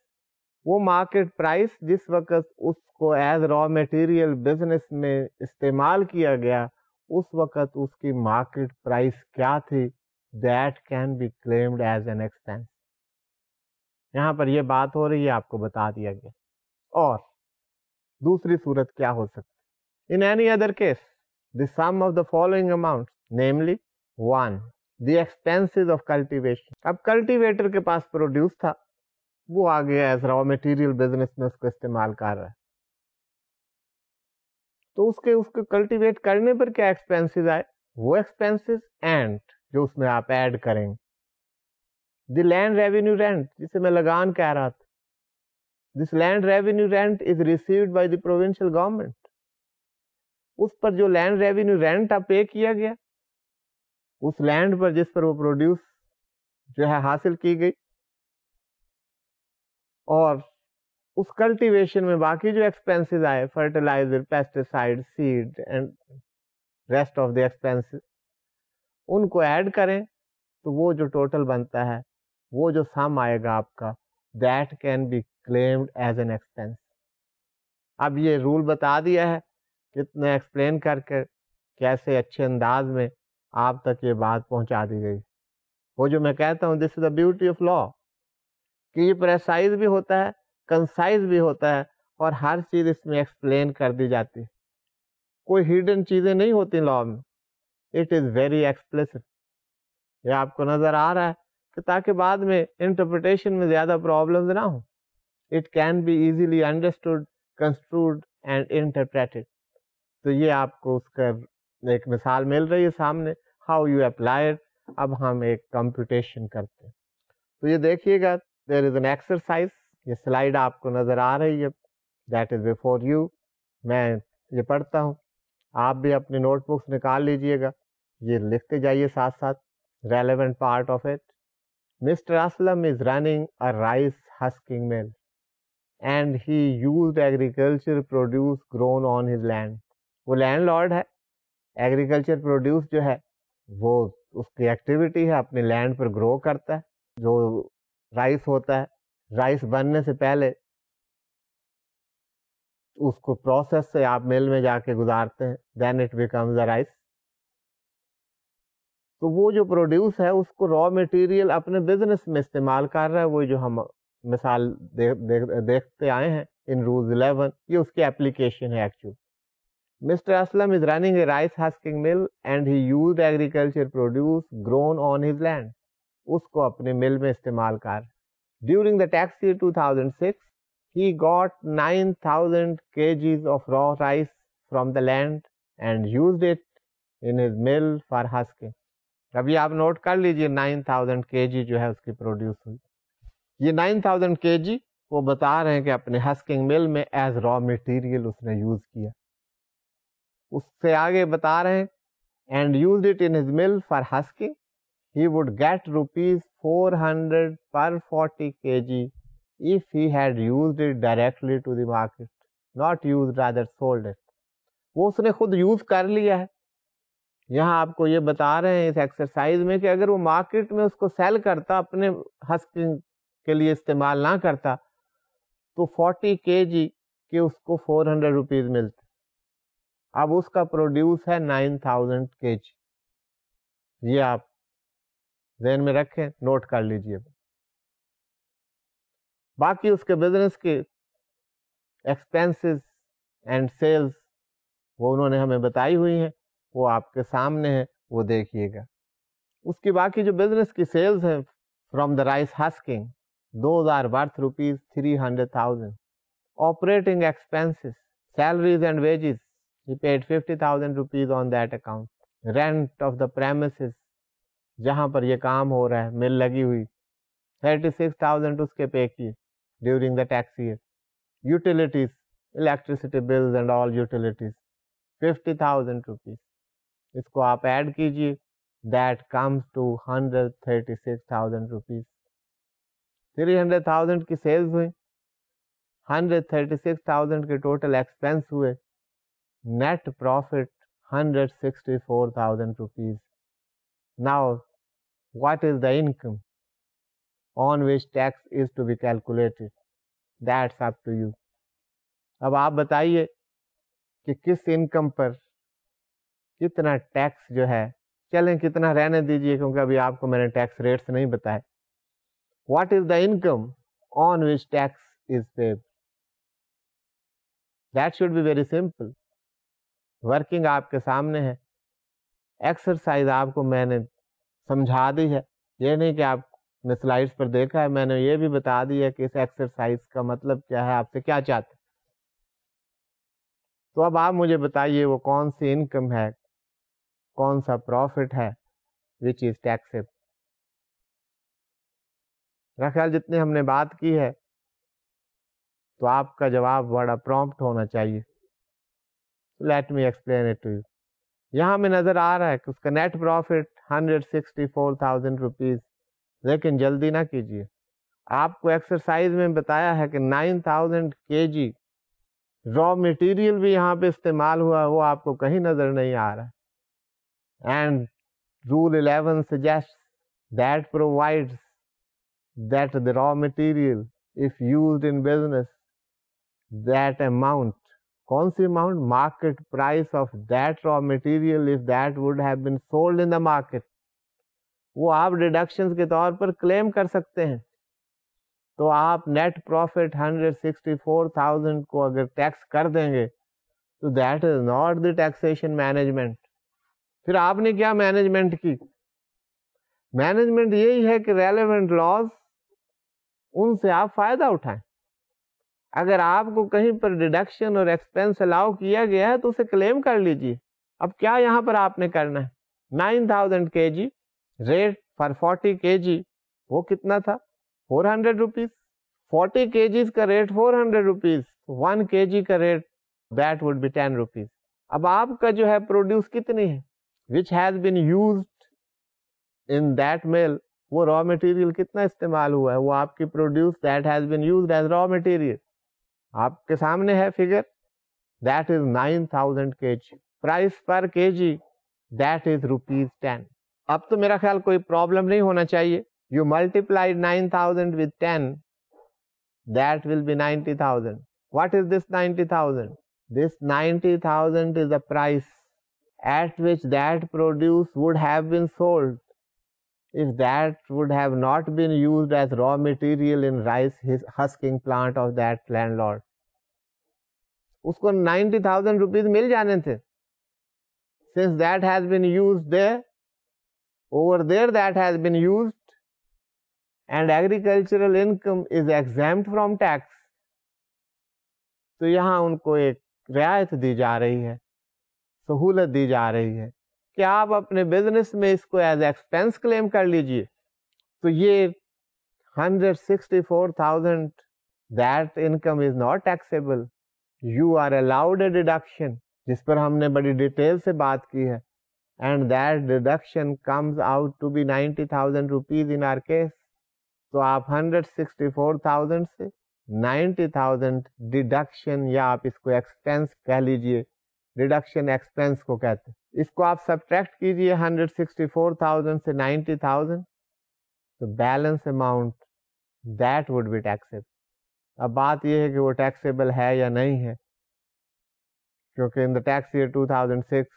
وہ مارکیٹ پرائس جس وقت اس کو ایز را میٹیریل بزنس میں استعمال کیا گیا اس وقت اس کی مارکیٹ پرائس کیا تھی, that can be claimed as an expense. یہاں پر یہ بات ہو رہی ہے, آپ کو بتا دیا گیا. اور دوسری صورت کیا ہو سکتی, in any other case the sum of the following amounts, namely 1. The expenses of cultivation. اب کلٹیویٹر کے پاس پروڈیوس تھا, وہ آگے ایز را میٹیریل بزنس میں اس کو استعمال کر رہا ہے, تو اس کے کلٹیویٹ کرنے پر کیا ایکسپینسز آئے, وہ ایکسپینسز اینڈ جو اس میں آپ ایڈ کریں. دی لینڈ ریونیو رینٹ, جسے میں لگان کہہ رہا تھا, this land revenue rent is received by the provincial government. اس پر جو لینڈ ریونیو رینٹ آپ پے کیا گیا, اس لینڈ پر جس پر وہ پروڈیوس جو ہے حاصل کی گئی, اور اس کلٹیویشن میں باقی جو ایکسپینسز آئے, fertiliser, pesticide, seed and rest of the expenses, ان کو ایڈ کریں تو وہ جو ٹوٹل بنتا ہے, وہ جو سم آئے گا آپ کا, that can be claimed as an expense. اب یہ رول بتا دیا ہے, کتنے ایکسپلین کر کے کیسے اچھے انداز میں آپ تک یہ بات پہنچا دی گئی. وہ جو میں کہتا ہوں this is the beauty of law, کہ یہ پریسائز بھی ہوتا ہے, کنسائز بھی ہوتا ہے, اور ہر چیز اس میں ایکسپلین کر دی جاتی ہے. کوئی ہیڈن چیزیں نہیں ہوتی لا میں, اٹ از ویری ایکسپلیسٹ. یہ آپ کو نظر آ رہا ہے کہ تاکہ بعد میں انٹرپریٹیشن میں زیادہ پرابلمز نہ ہوں. It can be easily understood, construed and interpreted. تو یہ آپ کو اس کا ایک مثال مل رہی ہے سامنے, ہاؤ یو اپلائیڈ. اب ہم ایک کمپیوٹیشن کرتے ہیں. تو یہ دیکھیے گا, دیر از این ایکسرسائز. یہ سلائیڈ آپ کو نظر آ رہی ہے, دیٹ از بفور یو. میں یہ پڑھتا ہوں, آپ بھی اپنی نوٹ بکس نکال لیجئے گا, یہ لکھتے جائیے ساتھ ساتھ relevant part of it. Mr Aslam is running a rice husking mill and he used agriculture produce grown on his land. وہ لینڈ لارڈ ہے, ایگریکلچر پروڈیوس جو ہے وہ اس کی ایکٹیویٹی ہے, اپنے لینڈ پر گرو کرتا ہے. جو رائس ہوتا ہے, رائس بننے سے پہلے اس کو پروسیس سے آپ مل میں جا کے گزارتے ہیں, then it becomes a rice. تو وہ جو پروڈیوس ہے اس کو را میٹیریل اپنے بزنس میں استعمال کر رہا ہے. وہ جو ہم مثال دیکھتے آئے ہیں ان رولز 11, یہ اس کی اپلیکیشن ہے actually. Mr. Aslam is running a rice husking mill and he used agriculture produce grown on his land. اس کو اپنے مل میں استعمال کر. During the tax year 2006, he got 9,000 kgs of raw rice from the land and used it in his mill for husking. ابھی آپ نوٹ کر لیجئے 9,000 kg جو ہے اس کی پروڈیوس ہوئی. یہ 9,000 kg وہ بتا رہے ہیں کہ اپنے ہسکنگ مل میں ایز را میٹیریل اس نے یوز کیا. اس سے آگے بتا رہے ہیں and use it in his mill for husking, he would get ₹400 پر 40 kg if he had used it directly to the market, not used rather sold it. وہ اس نے خود یوز کر لیا ہے. یہاں آپ کو یہ بتا رہے ہیں اس ایکسرسائز میں کہ اگر وہ مارکیٹ میں اس کو سیل کرتا, اپنے ہسکنگ کے لیے استعمال نہ کرتا, تو 40 kg کے اس کو 400 روپیز ملتے. اب اس کا پروڈیوس ہے 9,000 kg. یہ آپ ذہن میں رکھیں, نوٹ کر لیجئے. باقی اس کے بزنس کے ایکسپینسز اینڈ سیلز وہ انہوں نے ہمیں بتائی ہوئی ہیں, وہ آپ کے سامنے ہے, وہ دیکھیے گا. اس کی باقی جو بزنس کی سیلز ہیں from the rice husking those are worth rupees 300,000. Operating expenses, salaries and wages, he paid 50,000 rupees on that account. Rent of the premises, جہاں پر یہ کام ہو رہا ہے مل لگی ہوئی 36,000 اس کے پے کیے during the tax year. Utilities, electricity bills and all utilities 50,000 rupees. اس کو آپ ایڈ کیجیے, دیٹ کمز ٹو 136,000 روپیز. 300,000 کی سیلز ہوئی, 136,000 کے ٹوٹل ایکسپینس ہوئے, net profit 164,000 rupees. Now, what is the income on which tax is to be calculated? That's up to you. اب آپ بتائیے کہ کس انکم پر کتنا ٹیکس جو ہے, چلیں کتنا رہنے دیجیے کیونکہ ابھی آپ کو میں نے ٹیکس ریٹس نہیں بتائے. What is the income on which tax is paid? That should be very simple. Working آپ کے سامنے ہے, ایکسرسائز آپ کو میں نے سمجھا دی ہے. یہ نہیں کہ آپ نے سلائڈس پر دیکھا ہے, میں نے یہ بھی بتا دیا کہ اس ایکسرسائز کا مطلب کیا ہے, آپ سے کیا چاہتے. تو اب آپ مجھے بتائیے وہ کون سی انکم ہے, کون سا پروفٹ ہے وچ از ٹیکسیبل. میرا خیال جتنے ہم نے بات کی ہے تو آپ کا جواب بڑا پرومپٹ ہونا چاہیے. Let me explain it to you. یہاں میں نظر آ رہا ہے کہ اس کا نیٹ پروفٹ 164,000 روپیز. لیکن جلدی نہ کیجیے, آپ کو ایکسرسائز میں بتایا ہے کہ 9,000 kg را مٹیریل بھی یہاں پہ استعمال ہوا, وہ آپ کو کہیں نظر نہیں آ رہا. And rule 11 suggests that provides that the raw material if used in business that amount, کون سی amount, market price of that raw material if that would have been sold in the market, وہ آپ ڈیڈکشنز کے طور پر کلیم کر سکتے ہیں. تو آپ نیٹ پروفٹ 164,000 کو اگر ٹیکس کر دیں گے تو that is not the taxation management. پھر آپ نے کیا مینجمنٹ کی؟ مینجمنٹ یہی ہے کہ ریلیونٹ لاز ان سے آپ فائدہ اٹھائیں. اگر آپ کو کہیں پر ڈیڈکشن اور ایکسپینس الاؤ کیا گیا ہے تو اسے کلیم کر لیجیے. اب کیا یہاں پر آپ نے کرنا ہے, 9,000 kg ریٹ فار 40 kg وہ کتنا تھا, 400 روپیز. 40 kgs کا ریٹ 400 روپیز, 1 kg کا rate that would be 10 rupees. اب آپ کا جو ہے پروڈیوس کتنی ہے which has been used in that mill, وہ را مٹیریل کتنا استعمال ہوا ہے, وہ آپ کی produce that has been used as raw material آپ کے سامنے ہے figure, that is 9,000 kg. Price per kg that is rupees 10. اب تو میرا خیال کوئی پرابلم نہیں ہونا چاہیے. You multiplied 9,000 with 10, that will be 90,000. What is this 90,000? This 90,000 is the price at which that produce would have been sold if that would have not been used as raw material in rice husking plant of that landlord. اس کو 90,000 روپیز مل جانے تھے. Since that has been used there, over there that has been used, and agricultural income is exempt from tax, تو یہاں ان کو ایک رعایت دی جا رہی ہے, سہولت دی جا رہی ہے کہ آپ اپنے بزنس میں اس کو ایز ایکسپینس کلیم کر لیجئے. تو یہ 164,000 that income is not taxable. You are allowed a deduction جس پر ہم نے بڑی ڈیٹیل سے بات کی ہے, and that deduction comes out to be 90,000 rupees in our case. تو آپ 164,000 سے 90,000 ڈیڈکشن, یا آپ اس کو ایکسپینس کہہ لیجئے, ڈیڈکشن ایکسپینس کو کہتے ہیں, اس کو آپ سبٹریکٹ کیجئے 164,000 سے 90,000, تو balance amount that would be taxable. اب بات یہ ہے کہ وہ ٹیکسیبل ہے یا نہیں ہے, کیونکہ ان دا tax year 2006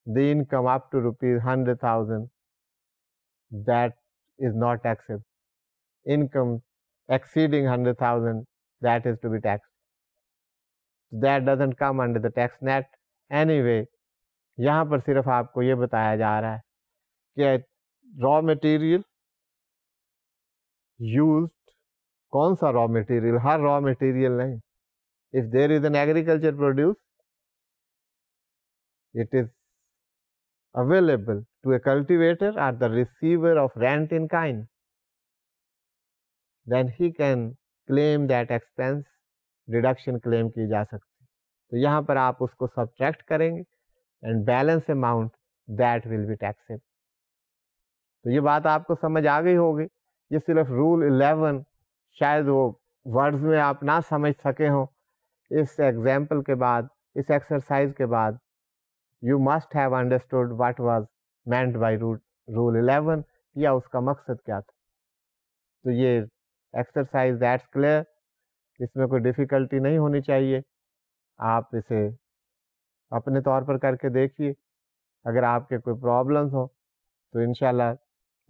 the income up to rupees 100,000 that is not taxable. Income exceeding 100,000 that is to be taxed. That doesn't come under the tax net. Anyway, یہاں پر صرف آپ کو یہ بتایا جا رہا ہے کہ را مٹیریل یوزڈ، کون سا را مٹیریل؟ ہر را مٹیریل نہیں. If there is an agriculture produce it is available to a cultivator or the receiver of rent in kind, then he can claim that expense, deduction claim کی جا سکتی. تو یہاں پر آپ اس کو subtract کریں گے and balance amount that will be taxable. تو یہ بات آپ کو سمجھ آ گئی ہوگی. یہ صرف رول 11 شاید وہ ورڈز میں آپ نہ سمجھ سکے ہوں. اس ایگزامپل کے بعد، اس ایکسرسائز کے بعد you must have understood what was meant by rule 11 یا اس کا مقصد کیا تھا. تو یہ ایکسرسائز دیٹس کلیئر، اس میں کوئی ڈیفیکلٹی نہیں ہونی چاہیے. آپ اسے اپنے طور پر کر کے دیکھیے. اگر آپ کے کوئی پرابلمس ہوں تو انشاءاللہ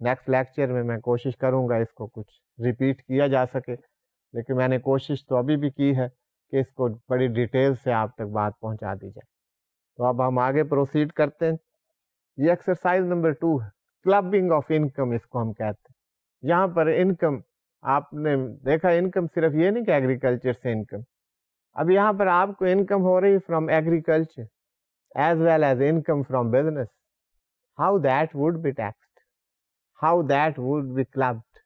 نیکسٹ لیکچر میں کوشش کروں گا اس کو کچھ ریپیٹ کیا جا سکے. لیکن میں نے کوشش تو ابھی بھی کی ہے کہ اس کو بڑی ڈیٹیل سے آپ تک بات پہنچا دی جائے. تو اب ہم آگے پروسیڈ کرتے ہیں. یہ ایکسرسائز نمبر 2 ہے، کلبنگ آف انکم اس کو ہم کہتے ہیں. یہاں پر انکم آپ نے دیکھا، انکم صرف یہ نہیں کہ ایگریکلچر سے انکم. اب یہاں پر آپ کو انکم ہو رہی from agriculture as well as income from business. How that would be taxed, how that would be clubbed.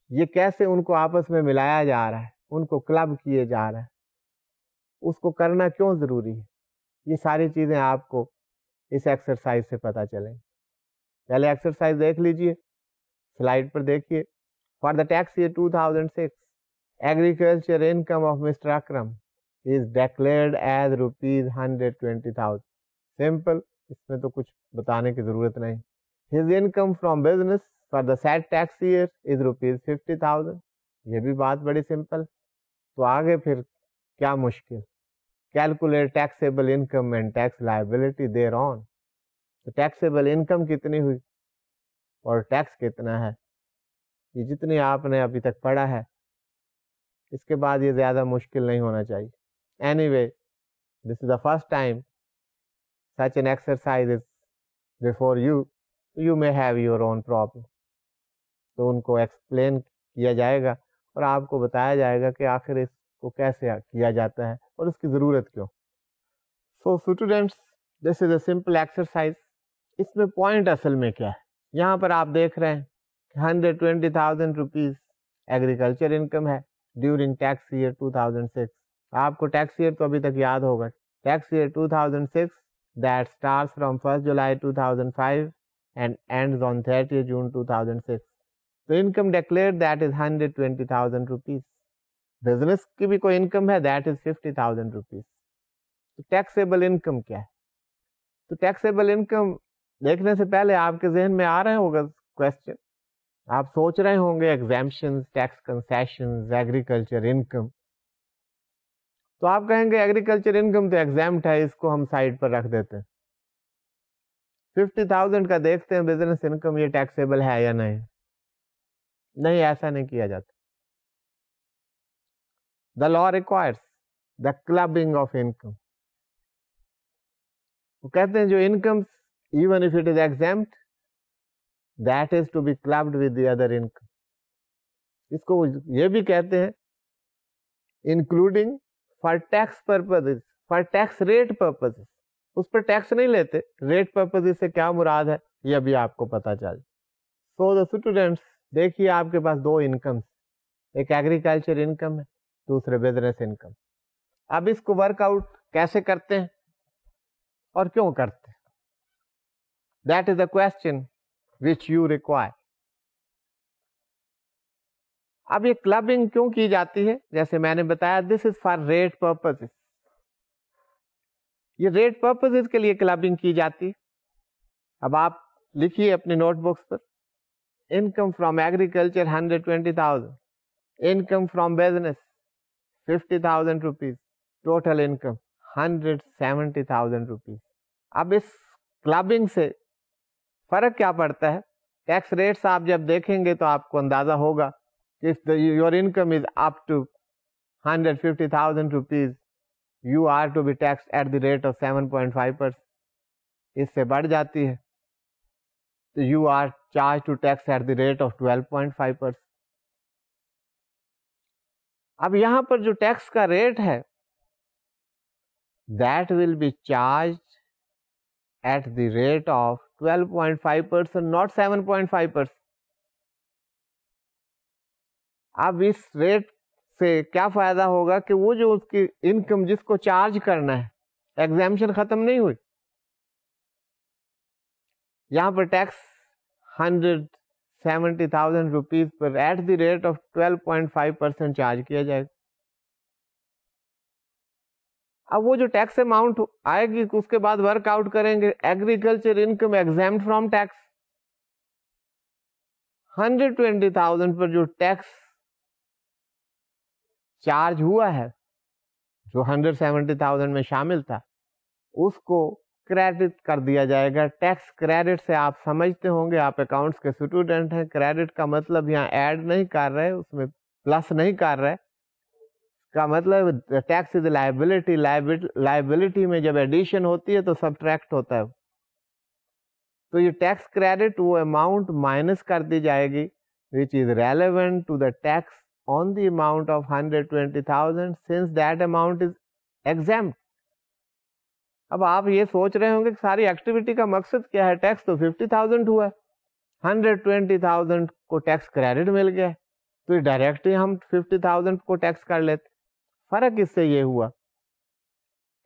یہ کیسے ان کو آپس میں ملایا جا رہا ہے، ان کو کلب کیے جا رہا ہے، اس کو کرنا کیوں ضروری ہے. یہ ساری چیزیں آپ کو اس ایکسرسائز سے پتہ چلیں. پہلے ایکسرسائز دیکھ لیجئے، سلائڈ پر دیکھیے. For the tax year 2006 agriculture income of mister Akram is declared as ₹120,000. Simple, اس میں تو کچھ بتانے کی ضرورت نہیں. His income from business for the set tax year is ₹50,000. یہ بھی بات بڑی سمپل. تو آگے پھر کیا مشکل؟ Calculate taxable income and tax liability thereon. تو ٹیکسیبل انکم کتنی ہوئی اور ٹیکس کتنا ہے، یہ جتنی آپ نے ابھی تک پڑھا ہے، اس کے بعد یہ زیادہ مشکل نہیں ہونا چاہیے. Any way this is the first time such an exercise is before you, you may have your own problem. تو ان کو ایکسپلین کیا جائے گا اور آپ کو بتایا جائے گا کہ آخر اس کو کیسے کیا جاتا ہے اور اس کی ضرورت کیوں. So students, this is a simple exercise. اس میں پوائنٹ اصل میں کیا ہے؟ یہاں پر آپ دیکھ رہے ہیں کہ 120,000 روپیز ایگریکلچر انکم ہے ڈیورنگ ٹیکس ایئر 2006. آپ کو ٹیکس ایئر تو ابھی تک یاد ہوگا. Tax year 2006 that starts from 1st July 2005 and ends on 30th June 2006. The income declared that is 120,000 rupees. Business کی بھی کوئی انکم ہے that is 50,000 rupees. تو ٹیکسیبل انکم کیا ہے؟ تو ٹیکسیبل انکم دیکھنے سے پہلے آپ کے ذہن میں آ رہے ہوگا کوشچن، آپ سوچ رہے ہوں گے ایگزامپشنز، ٹیکس کنسیشنز، ایگریکلچر انکم. تو آپ کہیں گے ایگریکلچر انکم تو ایگزامپٹ ہے، اس کو ہم سائڈ پر رکھ دیتے ہیں. 50,000 کا دیکھتے ہیں بزنس انکم، یہ ٹیکسیبل ہے یا نہیں. نہیں، ایسا نہیں کیا جاتا. The law requires the clubbing of income. وہ کہتے ہیں جو income even if it is exempt that is to be clubbed with the other income. اس کو یہ بھی کہتے ہیں including for tax purpose, for tax rate purpose. اس پر ٹیکس نہیں لیتے، ریٹ پرپز سے کیا مراد ہے یہ ابھی آپ کو پتا چل. سو دا اسٹوڈینٹس، دیکھیے آپ کے پاس دو انکمس، ایک ایگریکلچر انکم ہے، دوسرے بزنس انکم. اب اس کو ورک آؤٹ کیسے کرتے ہیں اور کیوں کرتے ہیں؟ That is the question which you require. اب یہ کلبنگ کیوں کی جاتی ہے؟ جیسے میں نے بتایا دس از فار ریٹ پرپز. یہ ریٹ پرپز کے لیے کلبنگ کی جاتی ہے. اب آپ لکھیے اپنے نوٹ بکس پر، income from agriculture 120,000، income from business 50,000 rupees, total income 170,000 rupees. اب اس کلبنگ سے فرق کیا پڑتا ہے؟ ٹیکس ریٹس آپ جب دیکھیں گے تو آپ کو اندازہ ہوگا کہ if your income is up to 150,000 rupees, you are to be taxed at the rate of 7.5%. اس سے بڑھ جاتی ہے تو you are charged to tax at the rate of 12.5%. اب یہاں پر جو ٹیکس کا ریٹ ہے that will be charged at the rate of 12.5%, not 7.5%. اب اس ریٹ سے کیا فائدہ ہوگا کہ وہ جو اس کی انکم جس کو چارج کرنا ہے ایگزامشن ختم نہیں ہوئی. یہاں پر ٹیکس 170,000 روپیز پر at the rate of 12.5% charge کیا جائے گا. اب وہ جو ٹیکس اماؤنٹ آئے گی اس کے بعد ورک آؤٹ کریں گے ایگریکلچر انکم ایگزامپٹ فرام ٹیکس. 120,000 پر جو ٹیکس چارج ہوا ہے جو 170,000 میں شامل تھا اس کو کریڈٹ کر دیا جائے گا. ٹیکس کریڈٹ سے آپ سمجھتے ہوں گے, آپ اکاؤنٹس کے اسٹوڈنٹ ہیں, کریڈٹ کا مطلب یہاں ایڈ نہیں کر رہے, اس میں پلس نہیں کر رہے, کا مطلب ٹیکس از لائبلٹی. لائبلٹی میں جب ایڈیشن ہوتی ہے تو سبٹریکٹ ہوتا ہے. تو یہ ٹیکس کریڈٹ وہ اماؤنٹ مائنس کر دی جائے گی which is relevant to the tax on the amount of 120,000 since that amount is exempt. اب آپ یہ سوچ رہے ہوں گے کہ ساری ایکٹیویٹی کا مقصد کیا ہے, ٹیکس تو 50,000 ہوا ہے, 120,000 کو ٹیکس کریڈٹ مل گیا تو ڈائریکٹلی ہم 50,000 کو ٹیکس کر لیتے. فرق اس سے یہ ہوا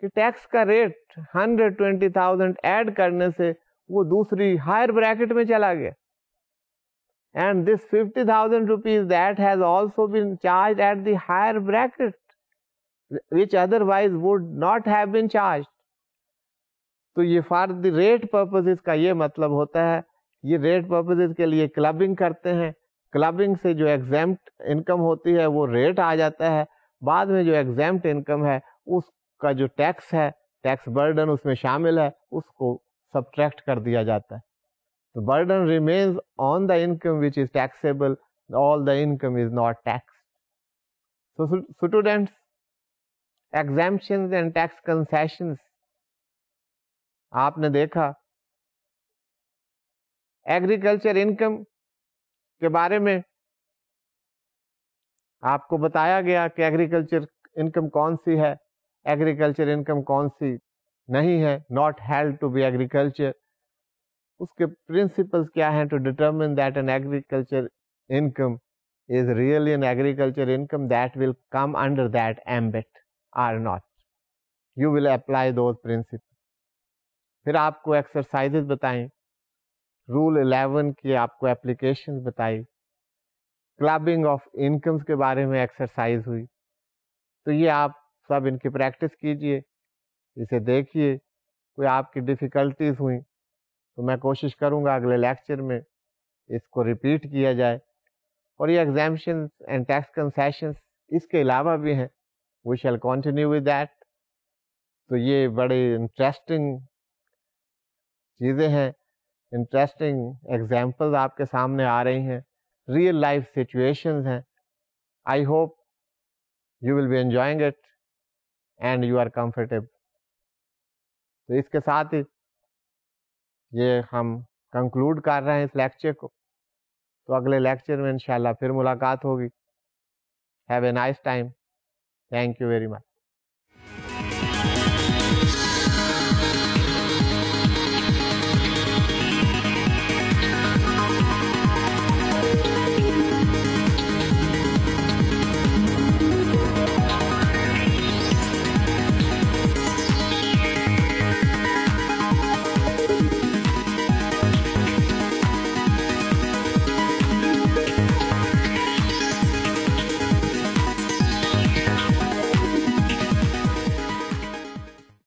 کہ ٹیکس کا ریٹ 120,000 ایڈ کرنے سے وہ دوسری ہائر بریکٹ میں چلا گیا. And this 50,000 rupees that has also been charged at the higher bracket, which otherwise would not have been charged. تو یہ فار دی ریٹ پرپزز کا یہ مطلب ہوتا ہے, یہ ریٹ پرپزز کے لیے کلبنگ کرتے ہیں. کلبنگ سے جو ایگزامپٹ انکم ہوتی ہے وہ ریٹ آ جاتا ہے, بعد میں جو ایگزامپٹ انکم ہے اس کا جو ٹیکس ہے, ٹیکس برڈن اس میں شامل ہے, اس کو سبٹریکٹ کر دیا جاتا ہے. The burden remains on the income which is taxable. All the income is not taxed. So students, exemptions and tax concessions آپ نے دیکھا. ایگریکلچر انکم کے بارے میں آپ کو بتایا گیا کہ ایگریکلچر انکم کون سی ہے, ایگریکلچر انکم کون سی نہیں ہے, not held to be agriculture. اس کے پرنسپلس کیا ہیں to determine that an agriculture income is really an agriculture income that will come under that ambit or not. You will apply those principle. پھر آپ کو ایکسرسائزز بتائیں, رول 11 کی آپ کو اپلیکیشن بتائی, کلبنگ آف انکمس کے بارے میں ایکسرسائز ہوئی. تو یہ آپ سب ان کی پریکٹس کیجئے, اسے دیکھیے. کوئی آپ کی ڈیفیکلٹیز ہوئیں تو میں کوشش کروں گا اگلے لیکچر میں اس کو ریپیٹ کیا جائے. اور یہ ایگزامشنز اینڈ ٹیکس کنسیشنز اس کے علاوہ بھی ہیں, we shall continue with that. تو یہ بڑے انٹرسٹنگ چیزیں ہیں, انٹرسٹنگ ایگزامپلز آپ کے سامنے آ رہی ہیں, ریئل لائف سچویشنز ہیں. I hope you will be enjoying it and you are comfortable. تو اس کے ساتھ ہی یہ ہم کنکلوڈ کر رہے ہیں اس لیکچر کو. تو اگلے لیکچر میں انشاءاللہ پھر ملاقات ہوگی. Have a nice time. Thank you very much.